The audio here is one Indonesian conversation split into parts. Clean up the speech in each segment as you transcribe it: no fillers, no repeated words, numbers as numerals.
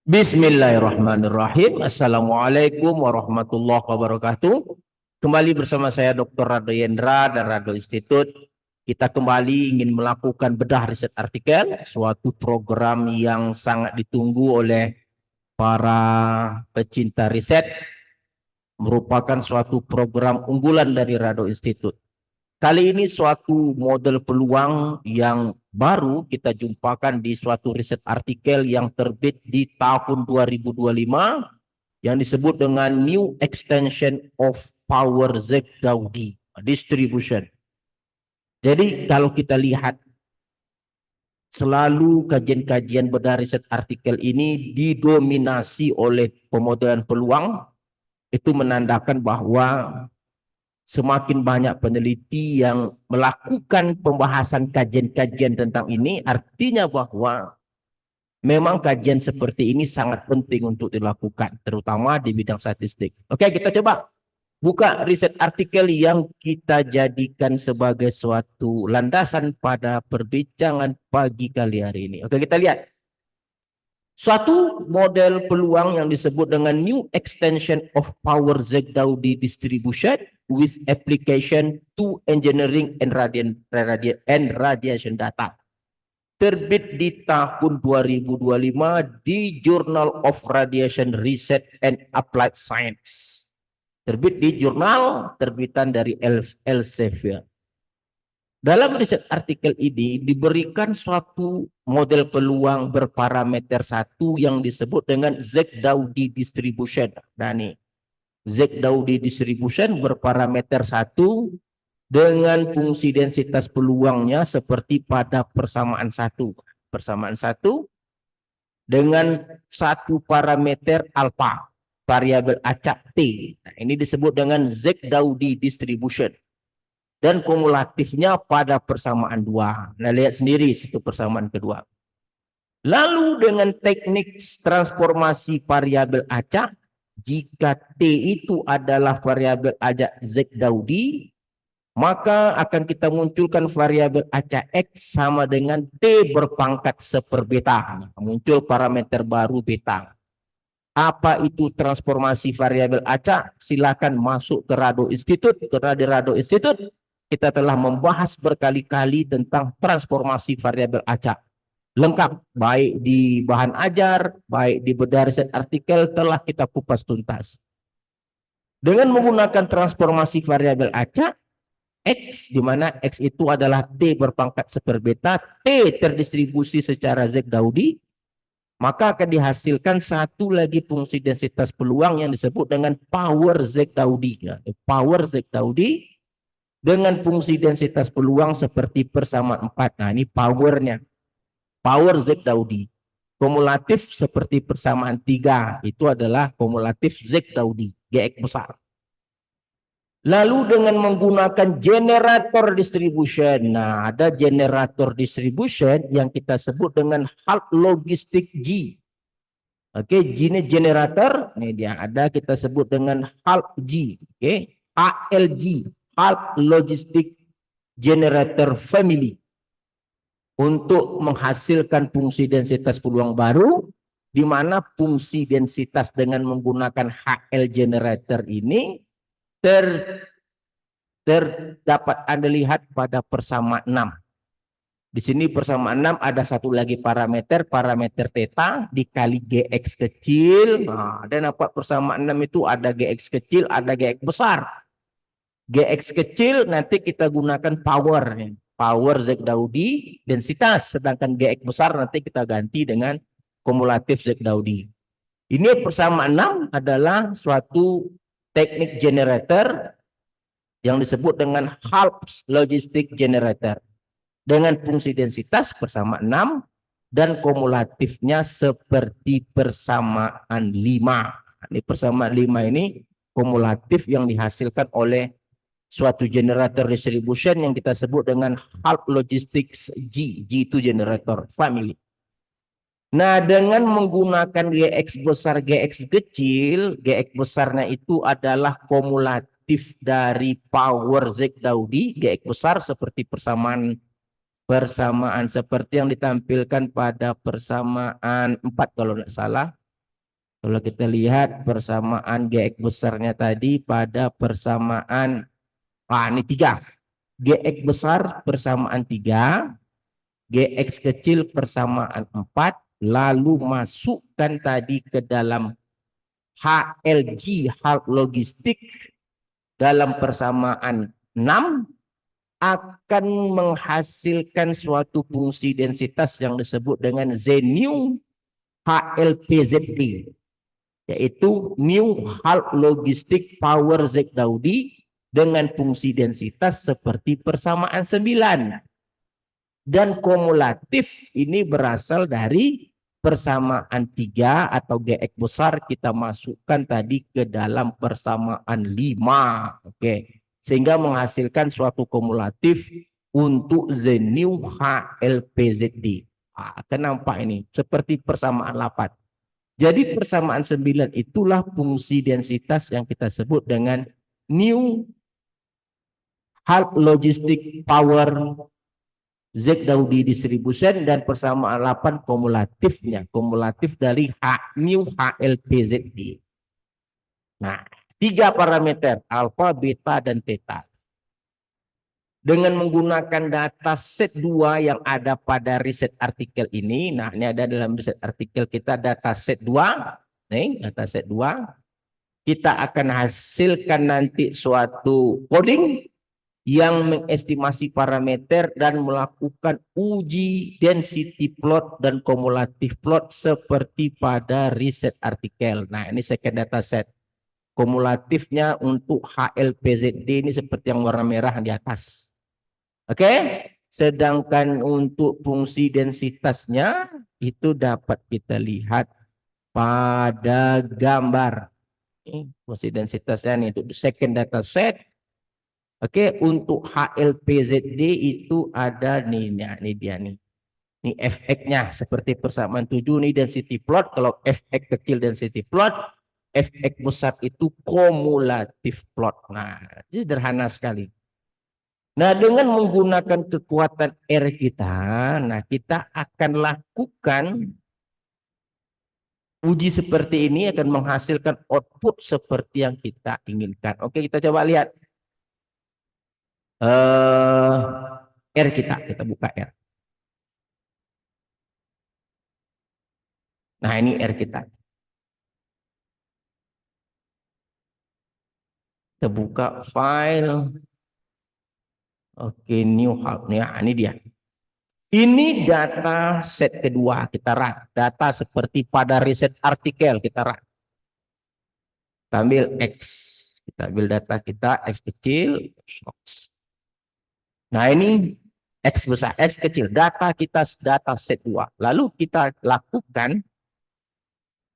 Bismillahirrahmanirrahim. Assalamualaikum warahmatullahi wabarakatuh. Kembali bersama saya Dr. Rado Yendra dan Rado Institute. Kita kembali ingin melakukan bedah riset artikel, suatu program yang sangat ditunggu oleh para pecinta riset, merupakan suatu program unggulan dari Rado Institute. Kali ini suatu model peluang yang baru kita jumpakan di suatu riset artikel yang terbit di tahun 2025 yang disebut dengan New Extension of Power Z-Gaudi Distribution. Jadi kalau kita lihat selalu kajian-kajian bedah riset artikel ini didominasi oleh pemodelan peluang, itu menandakan bahwa semakin banyak peneliti yang melakukan pembahasan kajian-kajian tentang ini, artinya bahwa memang kajian seperti ini sangat penting untuk dilakukan, terutama di bidang statistik. Oke, kita coba buka riset artikel yang kita jadikan sebagai suatu landasan pada perbincangan pagi kali hari ini. Oke, kita lihat. Suatu model peluang yang disebut dengan New Extension of Power Z-Gaudi Distribution with application to engineering and radiation data. Terbit di tahun 2025 di Journal of Radiation Research and Applied Science. Terbit di jurnal terbitan dari Elsevier. Dalam riset artikel ini diberikan suatu model peluang berparameter satu yang disebut dengan Z-Gaudi Distribution. Nah ini, Z-Gaudi Distribution berparameter satu dengan fungsi densitas peluangnya seperti pada persamaan satu. Persamaan satu dengan satu parameter alfa, variabel acak T. Nah, ini disebut dengan Z-Gaudi Distribution. Dan kumulatifnya pada persamaan dua. Nah, lihat sendiri situ persamaan kedua. Lalu dengan teknik transformasi variabel acak, jika T itu adalah variabel acak Z-Gaudi, maka akan kita munculkan variabel acak X sama dengan T berpangkat seperbeta. Muncul parameter baru beta. Apa itu transformasi variabel acak? Silakan masuk ke Rado Institute. Karena di Rado Institute kita telah membahas berkali-kali tentang transformasi variabel acak. Lengkap, baik di bahan ajar, baik di bedah riset artikel telah kita kupas tuntas. Dengan menggunakan transformasi variabel acak, X, di mana X itu adalah T berpangkat seperbeta, T terdistribusi secara Z-Gaudi, maka akan dihasilkan satu lagi fungsi densitas peluang yang disebut dengan power Z-Gaudi. Power Z-Gaudi dengan fungsi densitas peluang seperti persamaan 4. Nah, ini powernya. Power Z-Gaudi. Kumulatif seperti persamaan 3. Itu adalah kumulatif Z-Gaudi. GX besar. Lalu dengan menggunakan generator distribution. Nah, ada generator distribution yang kita sebut dengan half logistic G. Oke, G ini generator. Ini dia ada kita sebut dengan half G. Oke, ALG. Half Logistic Generator Family untuk menghasilkan fungsi densitas peluang baru, di mana fungsi densitas dengan menggunakan HL generator ini terdapat Anda lihat pada persamaan 6. Di sini persamaan 6 ada satu lagi parameter theta dikali GX kecil. Nah, dan dapat persamaan 6 itu ada GX kecil, ada GX besar. GX kecil nanti kita gunakan power Z-Gaudi densitas, sedangkan GX besar nanti kita ganti dengan kumulatif Z-Gaudi. Ini persamaan 6 adalah suatu teknik generator yang disebut dengan half logistic generator dengan fungsi densitas persamaan 6 dan kumulatifnya seperti persamaan 5. Ini persamaan 5 ini kumulatif yang dihasilkan oleh suatu generator distribution yang kita sebut dengan half logistics G. G itu generator family. Nah, dengan menggunakan GX besar, GX kecil, GX besarnya itu adalah kumulatif dari power Z-Gaudi. GX besar seperti persamaan seperti yang ditampilkan pada persamaan 4 kalau tidak salah. Kalau kita lihat persamaan GX besarnya tadi pada persamaan, ini 3. GX besar persamaan 3, GX kecil persamaan 4, lalu masukkan tadi ke dalam HLG, halt logistik, dalam persamaan 6, akan menghasilkan suatu fungsi densitas yang disebut dengan Z new HLPZP, yaitu new halt logistik power Z Daudi dengan fungsi densitas seperti persamaan 9. Dan kumulatif ini berasal dari persamaan 3 atau GX besar kita masukkan tadi ke dalam persamaan 5. Oke. Sehingga menghasilkan suatu kumulatif untuk Z new HLPZD. Kenapa ini? Seperti persamaan 8. Jadi persamaan 9 itulah fungsi densitas yang kita sebut dengan new halt logistic power Z Daudi distribution, dan persamaan 8 kumulatifnya, kumulatif dari new HLPZD. Nah, 3 parameter alfa, beta, dan theta. Dengan menggunakan data set 2 yang ada pada riset artikel ini, nah ini ada dalam riset artikel kita data set 2, nih data set 2, kita akan hasilkan nanti suatu coding yang mengestimasi parameter dan melakukan uji density plot dan kumulatif plot seperti pada riset artikel. Nah, ini second data set. Kumulatifnya untuk HLPZD ini seperti yang warna merah di atas. Oke? Sedangkan untuk fungsi densitasnya itu dapat kita lihat pada gambar. Fungsi densitasnya nih untuk second data set. Oke, untuk HLPZD itu ada nih, ini dia nih. Ini Fx-nya seperti persamaan 7 nih density plot. Kalau Fx kecil density plot, Fx besar itu kumulatif plot. Nah, sederhana sekali. Nah, dengan menggunakan kekuatan R kita, nah kita akan lakukan uji seperti ini akan menghasilkan output seperti yang kita inginkan. Oke, kita coba lihat. R kita buka R. Nah, ini R kita. Kita buka file. Oke, new halt. Ya, ini dia. Ini data set kedua kita run. Data seperti pada riset artikel kita run. Kita ambil X. Kita ambil data kita X kecil. Nah, ini X besar, X kecil. Data kita data set 2. Lalu kita lakukan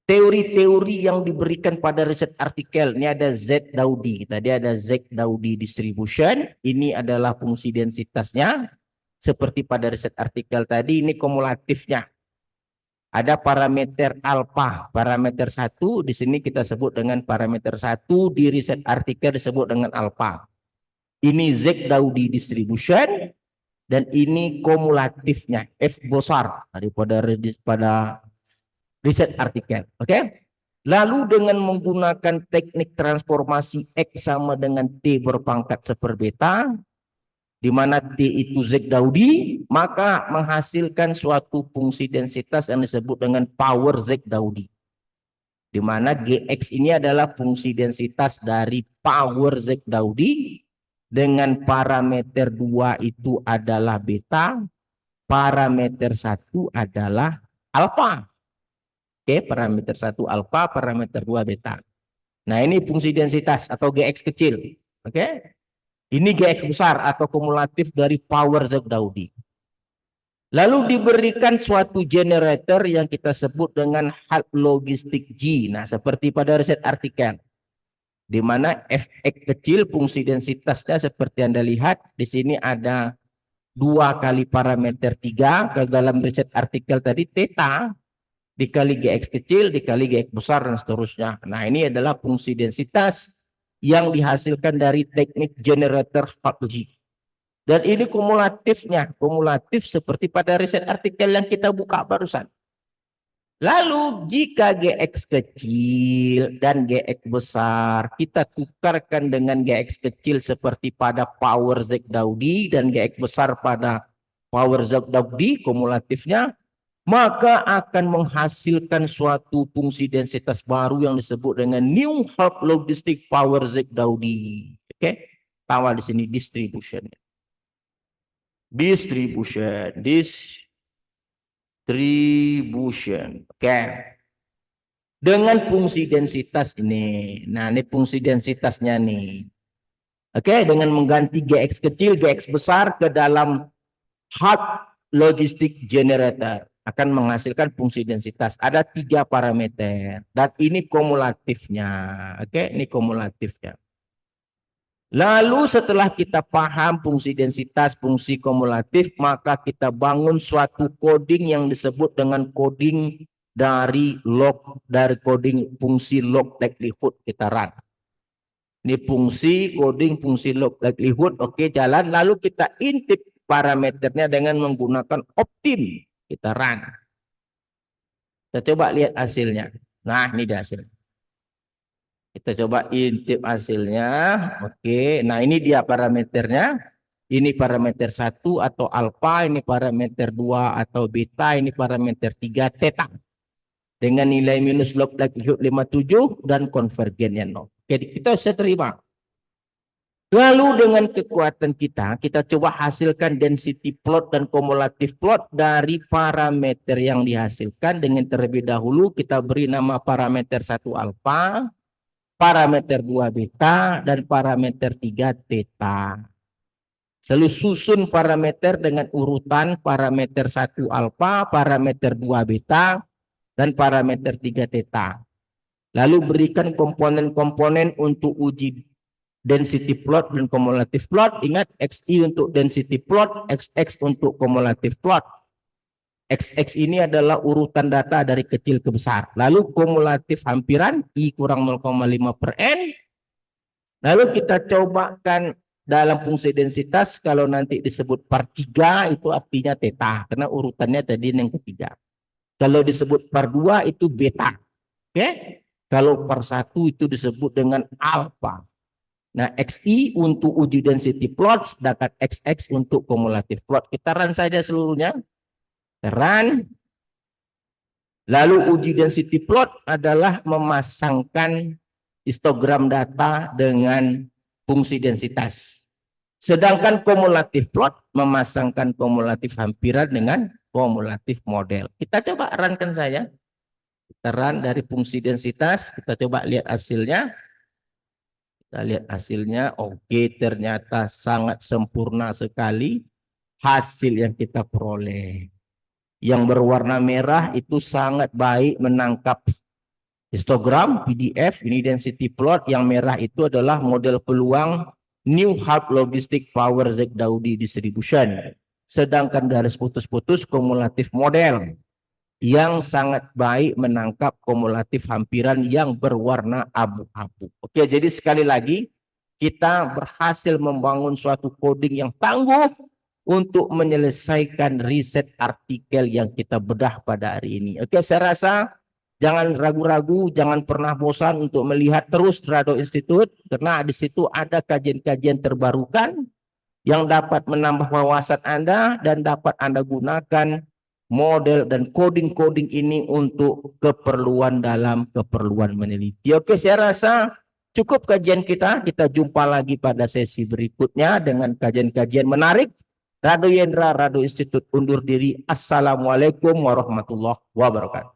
teori-teori yang diberikan pada riset artikel. Ini ada Z Daudi. Tadi ada Z Daudi distribution. Ini adalah fungsi densitasnya. Seperti pada riset artikel tadi, ini kumulatifnya. Ada parameter alfa, parameter 1. Di sini kita sebut dengan parameter 1. Di riset artikel disebut dengan alfa. Ini Z Daudi distribution. Dan ini kumulatifnya. F besar daripada riset artikel. Oke? Lalu dengan menggunakan teknik transformasi X sama dengan T berpangkat seperbeta, di mana T itu Z Daudi, maka menghasilkan suatu fungsi densitas yang disebut dengan power Z Daudi. Di mana GX ini adalah fungsi densitas dari power Z Daudi, dengan parameter 2 itu adalah beta, parameter 1 adalah alfa. Oke, parameter 1 alfa, parameter 2 beta. Nah, ini fungsi densitas atau GX kecil. Oke. Ini GX besar atau kumulatif dari power Z Daudi. Lalu diberikan suatu generator yang kita sebut dengan halt logistik G. Nah, seperti pada riset artikel. Di mana Fx kecil fungsi densitasnya seperti Anda lihat. Di sini ada 2 kali parameter 3. Ke dalam riset artikel tadi theta dikali GX kecil dikali GX besar dan seterusnya. Nah, ini adalah fungsi densitas yang dihasilkan dari teknik generator halt G. Dan ini kumulatifnya, kumulatif seperti pada riset artikel yang kita buka barusan. Lalu jika Gx kecil dan Gx besar, kita tukarkan dengan Gx kecil seperti pada power Z-Daudi dan Gx besar pada power Z-Daudi kumulatifnya, maka akan menghasilkan suatu fungsi densitas baru yang disebut dengan new half logistic power Z-Daudi. Oke, tawa di sini distribution. Distribution. Oke. Dengan fungsi densitas ini. Nah, ini fungsi densitasnya nih. Oke, dengan mengganti Gx kecil, Gx besar ke dalam hard logistic generator akan menghasilkan fungsi densitas. Ada 3 parameter dan ini kumulatifnya. Oke, ini kumulatifnya. Lalu setelah kita paham fungsi densitas, fungsi kumulatif, maka kita bangun suatu coding yang disebut dengan coding dari coding fungsi log likelihood kita run. Ini fungsi coding fungsi log likelihood, oke, jalan. Lalu kita intip parameternya dengan menggunakan optim, kita run. Kita coba lihat hasilnya. Nah, ini dia hasilnya. Kita coba intip hasilnya. Oke, nah ini dia parameternya. Ini parameter 1 atau alfa, ini parameter 2 atau beta, ini parameter 3 theta. Dengan nilai minus log likelihood 57 dan konvergennya 0. Oke, kita bisa terima. Lalu dengan kekuatan kita coba hasilkan density plot dan kumulatif plot dari parameter yang dihasilkan. Dengan terlebih dahulu kita beri nama parameter 1 alfa, parameter 2 beta, dan parameter 3 theta. Lalu susun parameter dengan urutan parameter 1 alfa, parameter 2 beta, dan parameter 3 theta. Lalu berikan komponen-komponen untuk uji density plot dan kumulatif plot. Ingat, XI untuk density plot, XX untuk kumulatif plot. XX ini adalah urutan data dari kecil ke besar. Lalu kumulatif hampiran I kurang 0,5 per N. Lalu kita cobakan dalam fungsi densitas, kalau nanti disebut per 3 itu artinya theta, karena urutannya tadi yang ketiga. Kalau disebut per 2 itu beta. Oke? Kalau per 1 itu disebut dengan alfa. Nah, XI untuk uji density plot, sedangkan XX untuk kumulatif plot. Kita run saja seluruhnya. Run. Lalu uji density plot adalah memasangkan histogram data dengan fungsi densitas. Sedangkan kumulatif plot memasangkan kumulatif hampiran dengan kumulatif model. Kita coba runkan saja. Kita run dari fungsi densitas, kita coba lihat hasilnya. Kita lihat hasilnya, oke, ternyata sangat sempurna sekali hasil yang kita peroleh. Yang berwarna merah itu sangat baik menangkap histogram PDF, ini density plot. Yang merah itu adalah model peluang new half logistic power Z-Daudi distribution. Sedangkan garis putus-putus kumulatif model yang sangat baik menangkap kumulatif hampiran yang berwarna abu-abu. Oke, jadi sekali lagi kita berhasil membangun suatu coding yang tangguh untuk menyelesaikan riset artikel yang kita bedah pada hari ini. Oke, saya rasa jangan ragu-ragu, jangan pernah bosan untuk melihat terus Rado Institute, karena di situ ada kajian-kajian terbarukan yang dapat menambah wawasan Anda dan dapat Anda gunakan model dan coding-coding ini untuk keperluan meneliti. Oke, saya rasa cukup kajian kita. Kita jumpa lagi pada sesi berikutnya dengan kajian-kajian menarik. Rado Yendra, Rado Institute undur diri. Assalamualaikum warahmatullahi wabarakatuh.